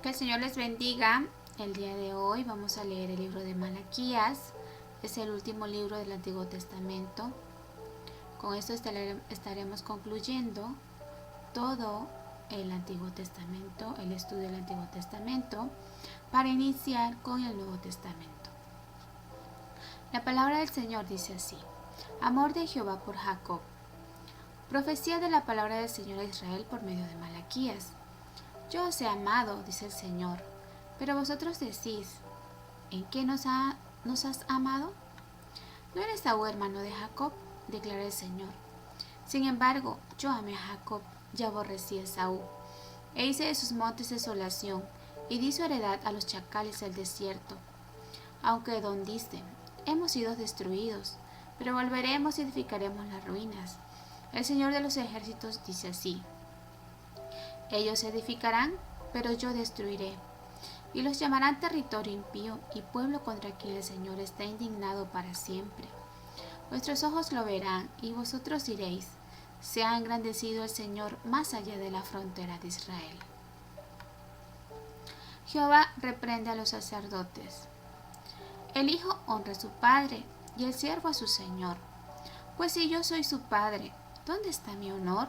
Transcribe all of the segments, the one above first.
Que el Señor les bendiga. El día de hoy vamos a leer el libro de Malaquías. Es el último libro del Antiguo Testamento. Con esto estaremos concluyendo todo el Antiguo Testamento, el estudio del Antiguo Testamento, para iniciar con el Nuevo Testamento. La palabra del Señor dice así: Amor de Jehová por Jacob. Profecía de la palabra del Señor a Israel por medio de Malaquías. Yo os he amado, dice el Señor, pero vosotros decís, ¿en qué nos has amado? ¿No eres Esaú hermano de Jacob? Declara el Señor. Sin embargo, yo amé a Jacob y aborrecí a Esaú, e hice de sus montes desolación, y di su heredad a los chacales del desierto. Aunque Edom dice, hemos sido destruidos, pero volveremos y edificaremos las ruinas. El Señor de los ejércitos dice así: ellos edificarán, pero yo destruiré, y los llamarán territorio impío y pueblo contra quien el Señor está indignado para siempre. Vuestros ojos lo verán, y vosotros diréis, se ha engrandecido el Señor más allá de la frontera de Israel. Jehová reprende a los sacerdotes. El hijo honra a su padre, y el siervo a su señor. Pues si yo soy su padre, ¿dónde está mi honor?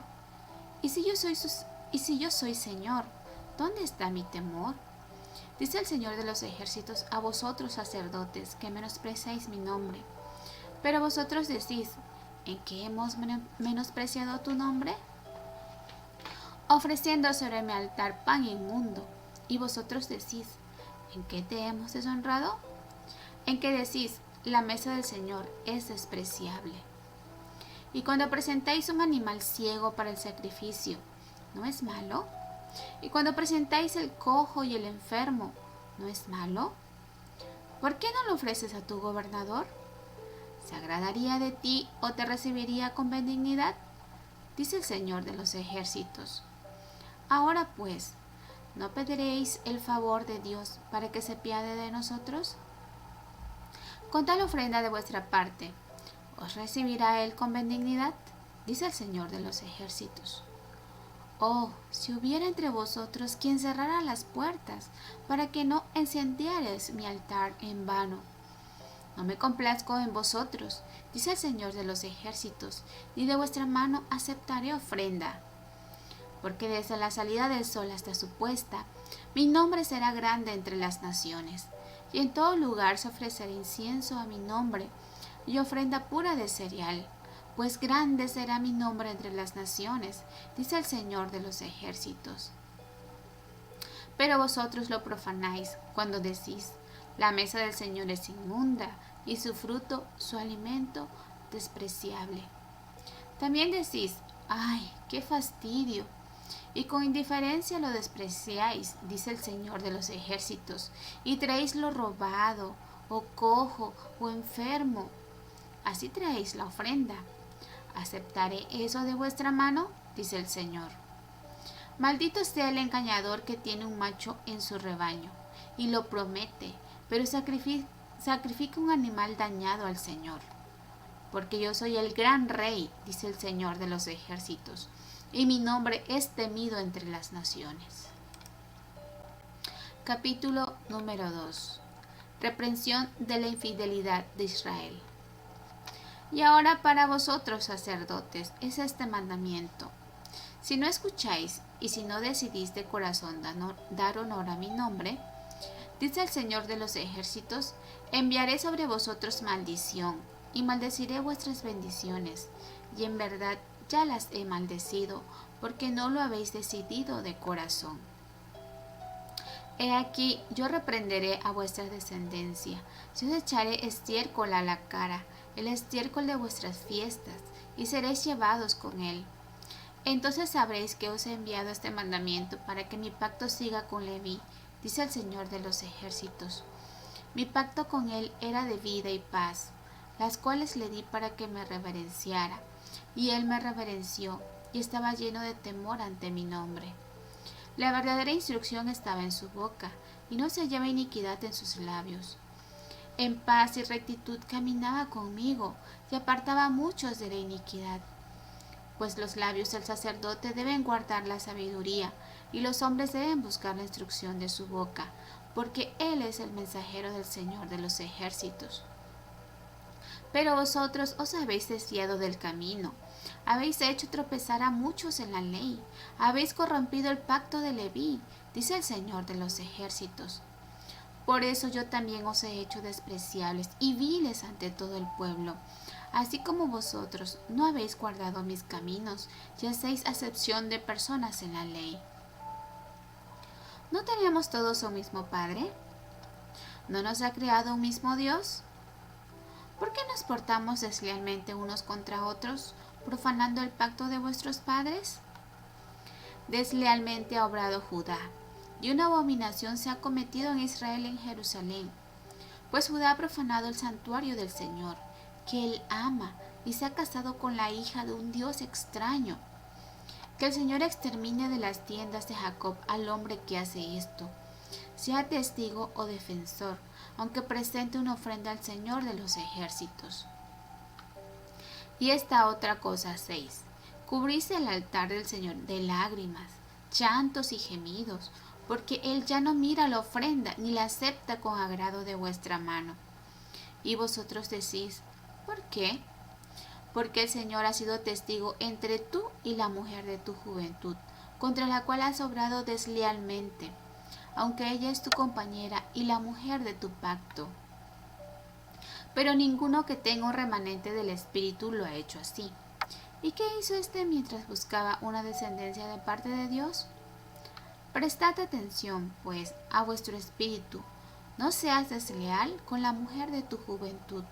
Y si yo soy señor, ¿dónde está mi temor? Dice el Señor de los ejércitos a vosotros sacerdotes, que menospreciáis mi nombre. Pero vosotros decís, ¿en qué hemos menospreciado tu nombre? Ofreciendo sobre mi altar pan inmundo. Y vosotros decís, ¿en qué te hemos deshonrado? En que decís, la mesa del Señor es despreciable. Y cuando presentáis un animal ciego para el sacrificio, ¿no es malo? Y cuando presentáis el cojo y el enfermo, ¿no es malo? ¿Por qué no lo ofreces a tu gobernador? ¿Se agradaría de ti o te recibiría con benignidad? Dice el Señor de los ejércitos. Ahora pues, ¿no pediréis el favor de Dios para que se piade de nosotros? Con tal ofrenda de vuestra parte, ¿os recibirá Él con benignidad? Dice el Señor de los ejércitos. Oh, si hubiera entre vosotros quien cerrara las puertas, para que no encendierais mi altar en vano. No me complazco en vosotros, dice el Señor de los ejércitos, ni de vuestra mano aceptaré ofrenda. Porque desde la salida del sol hasta su puesta, mi nombre será grande entre las naciones, y en todo lugar se ofrecerá incienso a mi nombre, y ofrenda pura de cereal. Pues grande será mi nombre entre las naciones, dice el Señor de los ejércitos. Pero vosotros lo profanáis cuando decís, la mesa del Señor es inmunda, y su fruto, su alimento, despreciable. También decís, ¡ay, qué fastidio! Y con indiferencia lo despreciáis, dice el Señor de los ejércitos, y traéis lo robado, o cojo, o enfermo. Así traéis la ofrenda. ¿Aceptaré eso de vuestra mano? Dice el Señor. Maldito sea el engañador que tiene un macho en su rebaño, y lo promete, pero sacrifica un animal dañado al Señor. Porque yo soy el gran rey, dice el Señor de los ejércitos, y mi nombre es temido entre las naciones. Capítulo número 2. Reprensión de la infidelidad de Israel. Y ahora para vosotros, sacerdotes, es este mandamiento. Si no escucháis y si no decidís de corazón dar honor a mi nombre, dice el Señor de los ejércitos, enviaré sobre vosotros maldición, y maldeciré vuestras bendiciones, y en verdad ya las he maldecido, porque no lo habéis decidido de corazón. He aquí, yo reprenderé a vuestra descendencia, si os echaré estiércol a la cara, el estiércol de vuestras fiestas, y seréis llevados con él. Entonces sabréis que os he enviado este mandamiento para que mi pacto siga con Leví, dice el Señor de los ejércitos. Mi pacto con él era de vida y paz, las cuales le di para que me reverenciara, y él me reverenció, y estaba lleno de temor ante mi nombre. La verdadera instrucción estaba en su boca, y no se hallaba iniquidad en sus labios. En paz y rectitud caminaba conmigo, y apartaba a muchos de la iniquidad. Pues los labios del sacerdote deben guardar la sabiduría, y los hombres deben buscar la instrucción de su boca, porque Él es el mensajero del Señor de los ejércitos. Pero vosotros os habéis desviado del camino, habéis hecho tropezar a muchos en la ley, habéis corrompido el pacto de Leví, dice el Señor de los ejércitos. Por eso yo también os he hecho despreciables y viles ante todo el pueblo. Así como vosotros no habéis guardado mis caminos y hacéis acepción de personas en la ley. ¿No tenemos todos un mismo Padre? ¿No nos ha creado un mismo Dios? ¿Por qué nos portamos deslealmente unos contra otros, profanando el pacto de vuestros padres? Deslealmente ha obrado Judá, y una abominación se ha cometido en Israel y en Jerusalén, pues Judá ha profanado el santuario del Señor, que Él ama, y se ha casado con la hija de un Dios extraño. Que el Señor extermine de las tiendas de Jacob al hombre que hace esto, sea testigo o defensor, aunque presente una ofrenda al Señor de los ejércitos. Y esta otra cosa hacéis, cubrís el altar del Señor de lágrimas, llantos y gemidos, porque Él ya no mira la ofrenda ni la acepta con agrado de vuestra mano. Y vosotros decís, ¿por qué? Porque el Señor ha sido testigo entre tú y la mujer de tu juventud, contra la cual has obrado deslealmente, aunque ella es tu compañera y la mujer de tu pacto. Pero ninguno que tenga un remanente del Espíritu lo ha hecho así. ¿Y qué hizo éste mientras buscaba una descendencia de parte de Dios? Prestad atención, pues, a vuestro espíritu. No seas desleal con la mujer de tu juventud.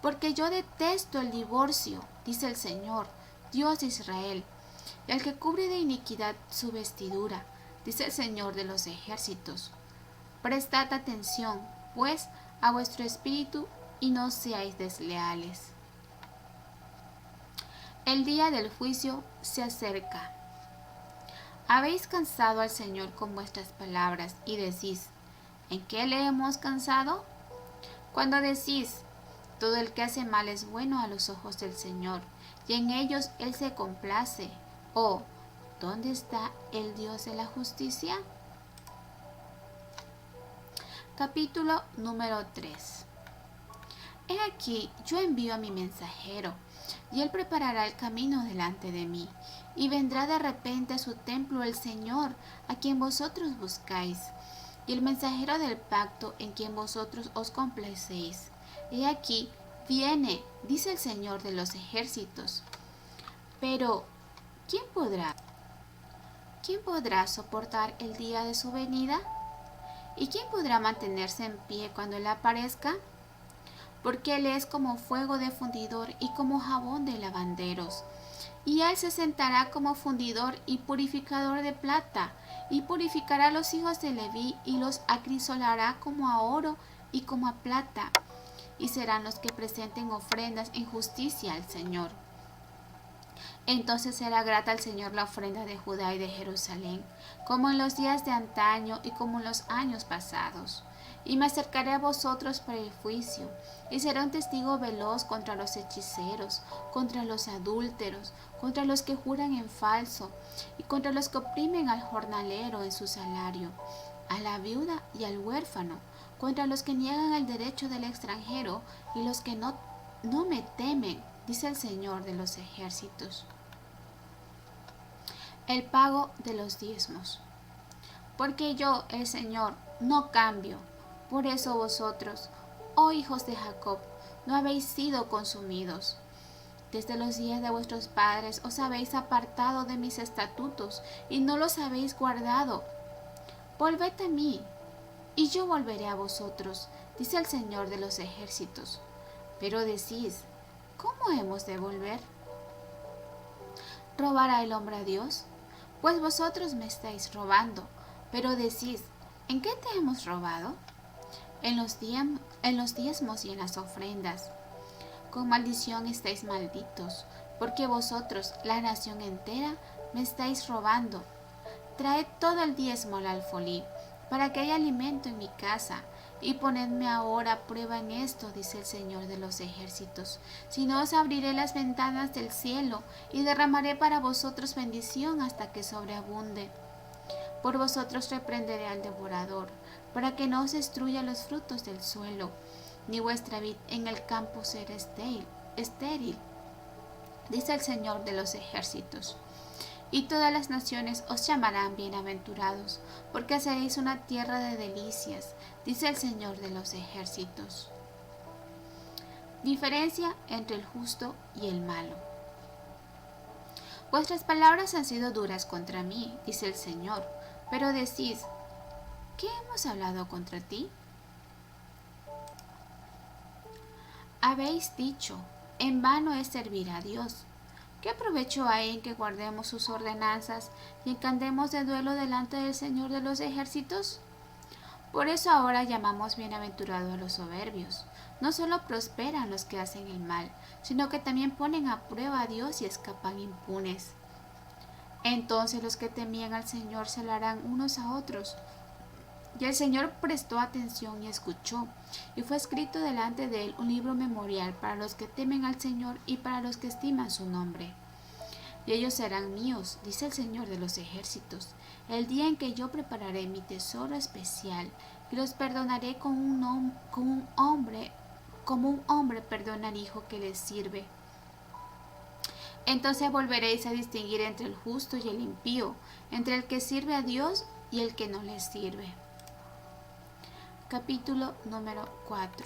Porque yo detesto el divorcio, dice el Señor, Dios de Israel, y al que cubre de iniquidad su vestidura, dice el Señor de los ejércitos. Prestad atención, pues, a vuestro espíritu y no seáis desleales. El día del juicio se acerca. Habéis cansado al Señor con vuestras palabras y decís, ¿en qué le hemos cansado? Cuando decís, todo el que hace mal es bueno a los ojos del Señor, y en ellos Él se complace. Oh, ¿dónde está el Dios de la justicia? Capítulo número 3. He aquí, yo envío a mi mensajero, y él preparará el camino delante de mí, y vendrá de repente a su templo el Señor, a quien vosotros buscáis, y el mensajero del pacto en quien vosotros os complacéis. He aquí, viene, dice el Señor de los ejércitos. Pero, ¿quién podrá soportar el día de su venida? ¿Y quién podrá mantenerse en pie cuando Él aparezca? Porque Él es como fuego de fundidor y como jabón de lavanderos. Y Él se sentará como fundidor y purificador de plata, y purificará a los hijos de Leví, y los acrisolará como a oro y como a plata, y serán los que presenten ofrendas en justicia al Señor. Entonces será grata al Señor la ofrenda de Judá y de Jerusalén, como en los días de antaño y como en los años pasados. Y me acercaré a vosotros para el juicio, y seré un testigo veloz contra los hechiceros, contra los adúlteros, contra los que juran en falso, y contra los que oprimen al jornalero en su salario, a la viuda y al huérfano, contra los que niegan el derecho del extranjero y los que no me temen, dice el Señor de los ejércitos. El pago de los diezmos. Porque yo, el Señor, no cambio. Por eso vosotros, oh hijos de Jacob, no habéis sido consumidos. Desde los días de vuestros padres os habéis apartado de mis estatutos y no los habéis guardado. Volved a mí, y yo volveré a vosotros, dice el Señor de los ejércitos. Pero decís, ¿cómo hemos de volver? ¿Robará el hombre a Dios? Pues vosotros me estáis robando. Pero decís, ¿en qué te hemos robado? En los diezmos y en las ofrendas. Con maldición estáis malditos, porque vosotros, la nación entera, me estáis robando. Traed todo el diezmo al alfolí, para que haya alimento en mi casa, y ponedme ahora a prueba en esto, dice el Señor de los ejércitos. Si no, os abriré las ventanas del cielo, y derramaré para vosotros bendición hasta que sobreabunde. Por vosotros reprenderé al devorador, para que no os destruya los frutos del suelo, ni vuestra vid en el campo será estéril, dice el Señor de los ejércitos. Y todas las naciones os llamarán bienaventurados, porque seréis una tierra de delicias, dice el Señor de los ejércitos. Diferencia entre el justo y el malo. Vuestras palabras han sido duras contra mí, dice el Señor, pero decís, ¿qué hemos hablado contra ti? Habéis dicho, en vano es servir a Dios. ¿Qué provecho hay en que guardemos sus ordenanzas y en que andemos de duelo delante del Señor de los ejércitos? Por eso ahora llamamos bienaventurado a los soberbios. No solo prosperan los que hacen el mal, sino que también ponen a prueba a Dios y escapan impunes. Entonces los que temían al Señor se hablarán unos a otros. Y el Señor prestó atención y escuchó, y fue escrito delante de él un libro memorial para los que temen al Señor y para los que estiman su nombre. Y ellos serán míos, dice el Señor de los ejércitos, el día en que yo prepararé mi tesoro especial y los perdonaré como un hombre perdona al hijo que les sirve. Entonces volveréis a distinguir entre el justo y el impío, entre el que sirve a Dios y el que no le sirve. Capítulo número 4.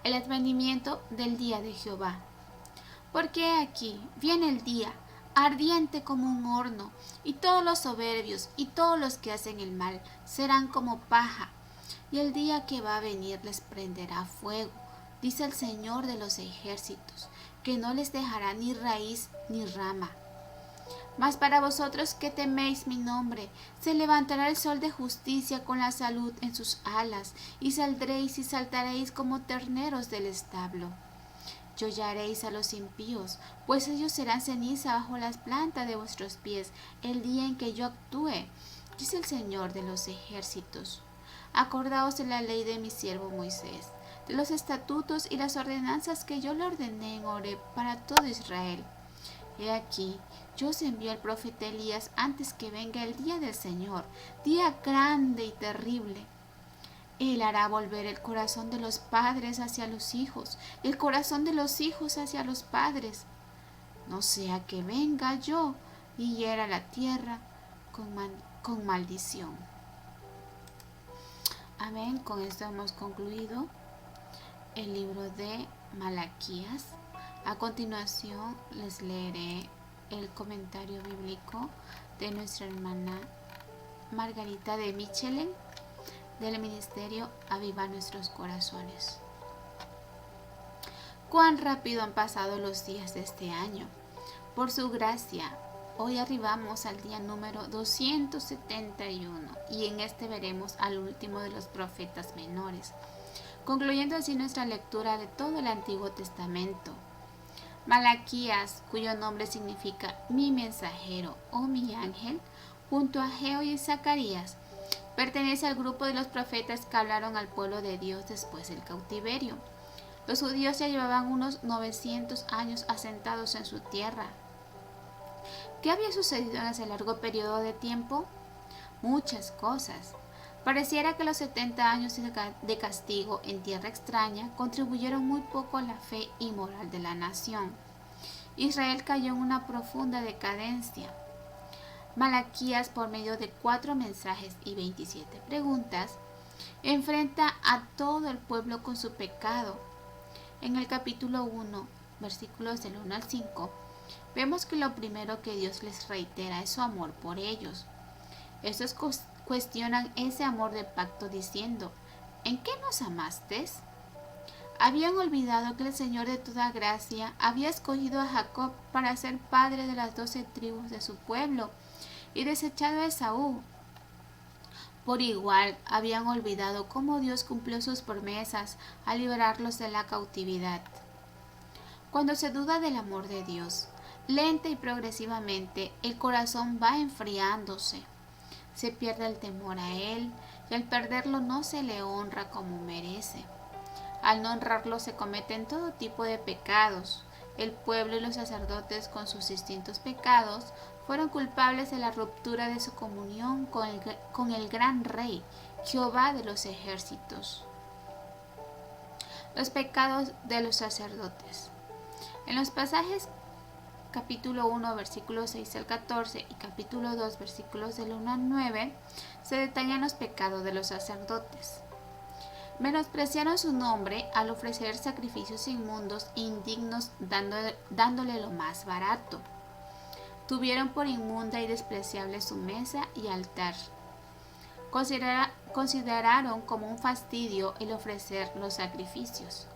El advenimiento del día de Jehová. Porque aquí viene el día, ardiente como un horno, y todos los soberbios y todos los que hacen el mal serán como paja, y el día que va a venir les prenderá fuego, dice el Señor de los ejércitos, que no les dejará ni raíz ni rama. Mas para vosotros que teméis mi nombre, se levantará el sol de justicia con la salud en sus alas, y saldréis y saltaréis como terneros del establo. Y hollaréis a los impíos, pues ellos serán ceniza bajo las plantas de vuestros pies, el día en que yo actúe, dice el Señor de los ejércitos. Acordaos de la ley de mi siervo Moisés, de los estatutos y las ordenanzas que yo le ordené en Horeb para todo Israel. He aquí, yo os envío al profeta Elías antes que venga el día del Señor, día grande y terrible. Él hará volver el corazón de los padres hacia los hijos, y el corazón de los hijos hacia los padres. No sea que venga yo y hiera la tierra con maldición. Amén. Con esto hemos concluido el libro de Malaquías. A continuación les leeré el comentario bíblico de nuestra hermana Margarita de Michelen del ministerio Aviva Nuestros Corazones. Cuán rápido han pasado los días de este año. Por su gracia, hoy arribamos al día número 271 y en este veremos al último de los profetas menores, concluyendo así nuestra lectura de todo el Antiguo Testamento. Malaquías, cuyo nombre significa mi mensajero o mi ángel, junto a Ageo y Zacarías, pertenece al grupo de los profetas que hablaron al pueblo de Dios después del cautiverio. Los judíos ya llevaban unos 900 años asentados en su tierra. ¿Qué había sucedido en ese largo periodo de tiempo? Muchas cosas. Pareciera que los 70 años de castigo en tierra extraña contribuyeron muy poco a la fe y moral de la nación. Israel cayó en una profunda decadencia. Malaquías, por medio de 4 mensajes y 27 preguntas, enfrenta a todo el pueblo con su pecado. En el capítulo 1, versículos del 1 al 5, vemos que lo primero que Dios les reitera es su amor por ellos. Estos cuestionan ese amor de pacto diciendo, ¿en qué nos amaste? Habían olvidado que el Señor de toda gracia había escogido a Jacob para ser padre de las 12 tribus de su pueblo y desechado a Esaú. Por igual habían olvidado cómo Dios cumplió sus promesas al liberarlos de la cautividad. Cuando se duda del amor de Dios, lenta y progresivamente el corazón va enfriándose. Se pierde el temor a Él y al perderlo no se le honra como merece. Al no honrarlo se cometen todo tipo de pecados. El pueblo y los sacerdotes con sus distintos pecados fueron culpables de la ruptura de su comunión con el gran Rey, Jehová de los ejércitos. Los pecados de los sacerdotes. En los pasajes capítulo 1, versículos 6 al 14 y capítulo 2, versículos del 1 al 9, se detallan los pecados de los sacerdotes. Menospreciaron su nombre al ofrecer sacrificios inmundos e indignos dándole lo más barato. Tuvieron por inmunda y despreciable su mesa y altar. Consideraron como un fastidio el ofrecer los sacrificios.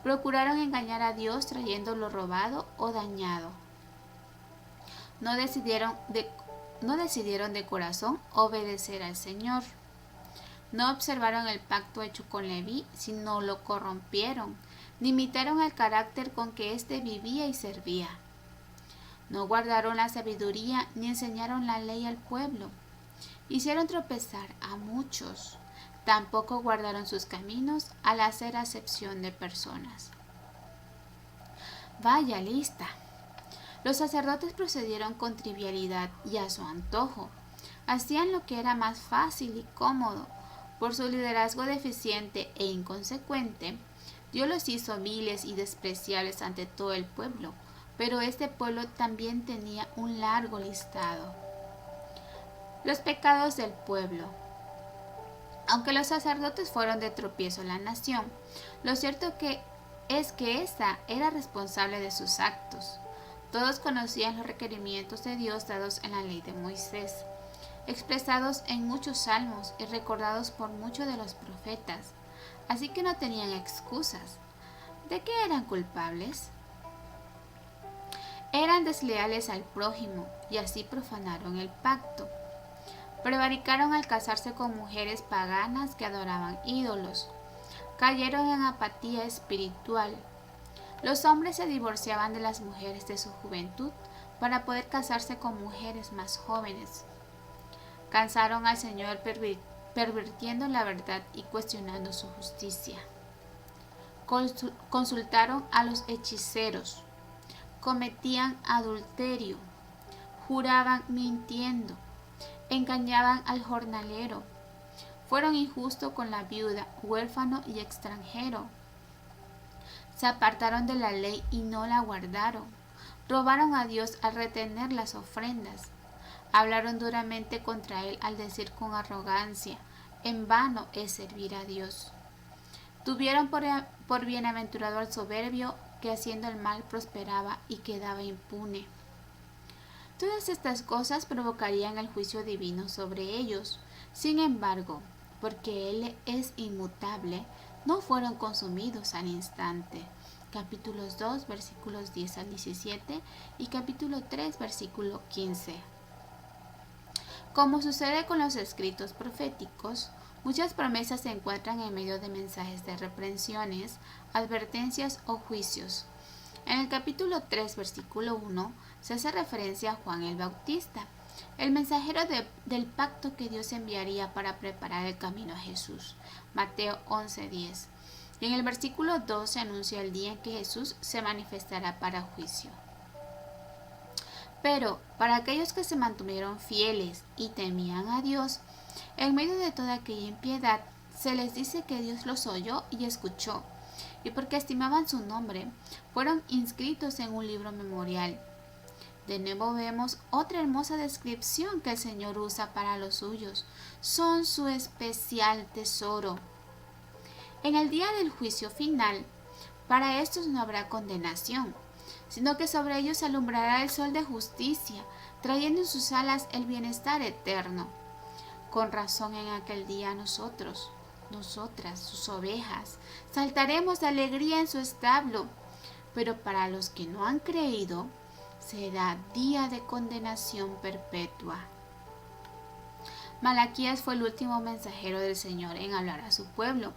Procuraron engañar a Dios trayendo lo robado o dañado. No decidieron de corazón obedecer al Señor. No observaron el pacto hecho con Leví, sino lo corrompieron, ni imitaron el carácter con que éste vivía y servía. No guardaron la sabiduría ni enseñaron la ley al pueblo. Hicieron tropezar a muchos. Tampoco guardaron sus caminos al hacer acepción de personas. Vaya lista. Los sacerdotes procedieron con trivialidad y a su antojo. Hacían lo que era más fácil y cómodo. Por su liderazgo deficiente e inconsecuente, Dios los hizo viles y despreciables ante todo el pueblo, pero este pueblo también tenía un largo listado. Los pecados del pueblo. Aunque los sacerdotes fueron de tropiezo a la nación, lo cierto es que ésta era responsable de sus actos. Todos conocían los requerimientos de Dios dados en la ley de Moisés, expresados en muchos salmos y recordados por muchos de los profetas, así que no tenían excusas. ¿De qué eran culpables? Eran desleales al prójimo y así profanaron el pacto. Prevaricaron al casarse con mujeres paganas que adoraban ídolos. Cayeron en apatía espiritual. Los hombres se divorciaban de las mujeres de su juventud para poder casarse con mujeres más jóvenes. Cansaron al Señor pervirtiendo la verdad y cuestionando su justicia. Consultaron a los hechiceros. Cometían adulterio. Juraban mintiendo. Engañaban al jornalero. Fueron injustos con la viuda, huérfano y extranjero. Se apartaron de la ley y no la guardaron. Robaron a Dios al retener las ofrendas. Hablaron duramente contra él al decir con arrogancia, en vano es servir a Dios. Tuvieron por bienaventurado al soberbio que haciendo el mal prosperaba y quedaba impune. Todas estas cosas provocarían el juicio divino sobre ellos. Sin embargo, porque Él es inmutable, no fueron consumidos al instante. Capítulos 2, versículos 10 al 17 y capítulo 3, versículo 15. Como sucede con los escritos proféticos, muchas promesas se encuentran en medio de mensajes de reprensiones, advertencias o juicios. En el capítulo 3, versículo 1, se hace referencia a Juan el Bautista, el mensajero del pacto que Dios enviaría para preparar el camino a Jesús. Mateo 11:10. Y en el versículo 2 se anuncia el día en que Jesús se manifestará para juicio. Pero para aquellos que se mantuvieron fieles y temían a Dios, en medio de toda aquella impiedad, se les dice que Dios los oyó y escuchó, y porque estimaban su nombre, fueron inscritos en un libro memorial. De nuevo vemos otra hermosa descripción que el Señor usa para los suyos. Son su especial tesoro. En el día del juicio final, para estos no habrá condenación, sino que sobre ellos alumbrará el sol de justicia, trayendo en sus alas el bienestar eterno. Con razón en aquel día nosotras, sus ovejas, saltaremos de alegría en su establo, pero para los que no han creído, será día de condenación perpetua. Malaquías fue el último mensajero del Señor en hablar a su pueblo.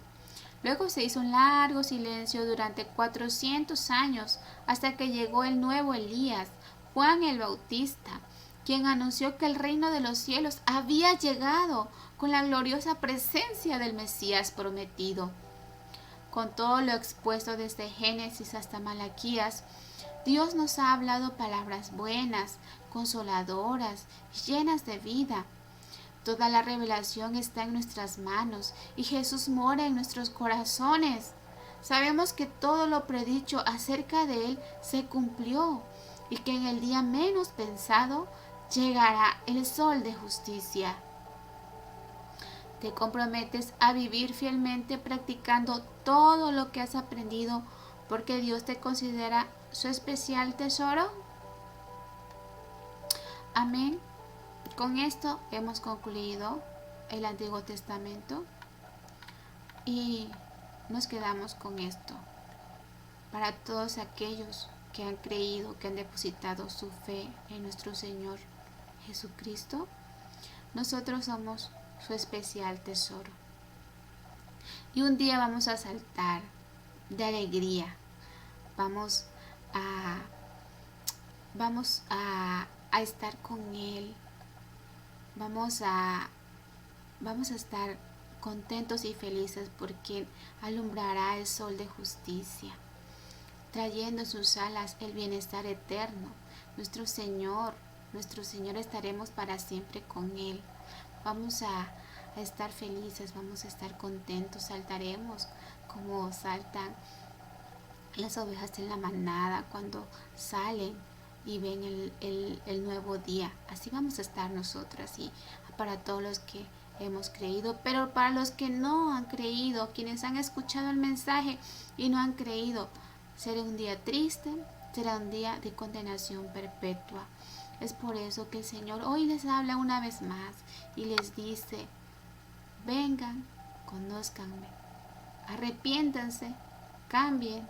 Luego se hizo un largo silencio durante 400 años hasta que llegó el nuevo Elías, Juan el Bautista, quien anunció que el reino de los cielos había llegado con la gloriosa presencia del Mesías prometido. Con todo lo expuesto desde Génesis hasta Malaquías, Dios nos ha hablado palabras buenas, consoladoras, llenas de vida. Toda la revelación está en nuestras manos y Jesús mora en nuestros corazones. Sabemos que todo lo predicho acerca de Él se cumplió y que en el día menos pensado llegará el sol de justicia. ¿Te comprometes a vivir fielmente practicando todo lo que has aprendido porque Dios te considera su especial tesoro? Amén. Con esto hemos concluido el Antiguo Testamento y nos quedamos con esto. Para todos aquellos que han creído, que han depositado su fe en nuestro Señor Jesucristo, nosotros somos su especial tesoro. Y un día vamos a saltar de alegría. Vamos a estar con Él. Vamos a estar contentos y felices porque alumbrará el sol de justicia, trayendo en sus alas el bienestar eterno. Nuestro Señor estaremos para siempre con Él. Vamos a estar felices, vamos a estar contentos, saltaremos como saltan las ovejas en la manada cuando salen y ven el nuevo día. Así vamos a estar nosotras, y para todos los que hemos creído. Pero para los que no han creído, quienes han escuchado el mensaje y no han creído, será un día triste, será un día de condenación perpetua. Es por eso que el Señor hoy les habla una vez más y les dice: vengan, conózcanme, arrepiéntanse, cambien,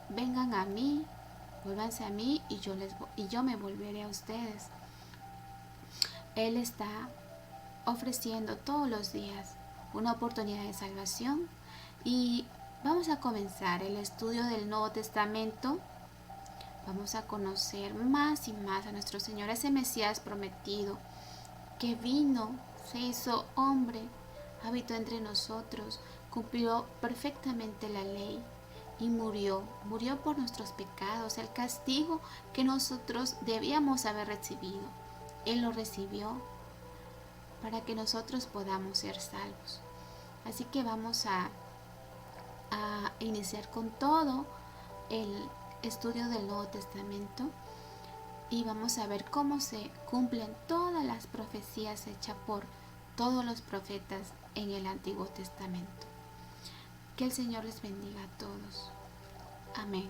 vengan a mí, vuélvanse a mí y yo me volveré a ustedes. Él está ofreciendo todos los días una oportunidad de salvación y vamos a comenzar el estudio del Nuevo Testamento. Vamos a conocer más y más a nuestro Señor, ese Mesías prometido que vino, se hizo hombre, habitó entre nosotros, cumplió perfectamente la ley y murió por nuestros pecados, el castigo que nosotros debíamos haber recibido. Él lo recibió para que nosotros podamos ser salvos. Así que vamos a iniciar con todo el estudio del Nuevo Testamento y vamos a ver cómo se cumplen todas las profecías hechas por todos los profetas en el Antiguo Testamento. Que el Señor les bendiga a todos. Amén.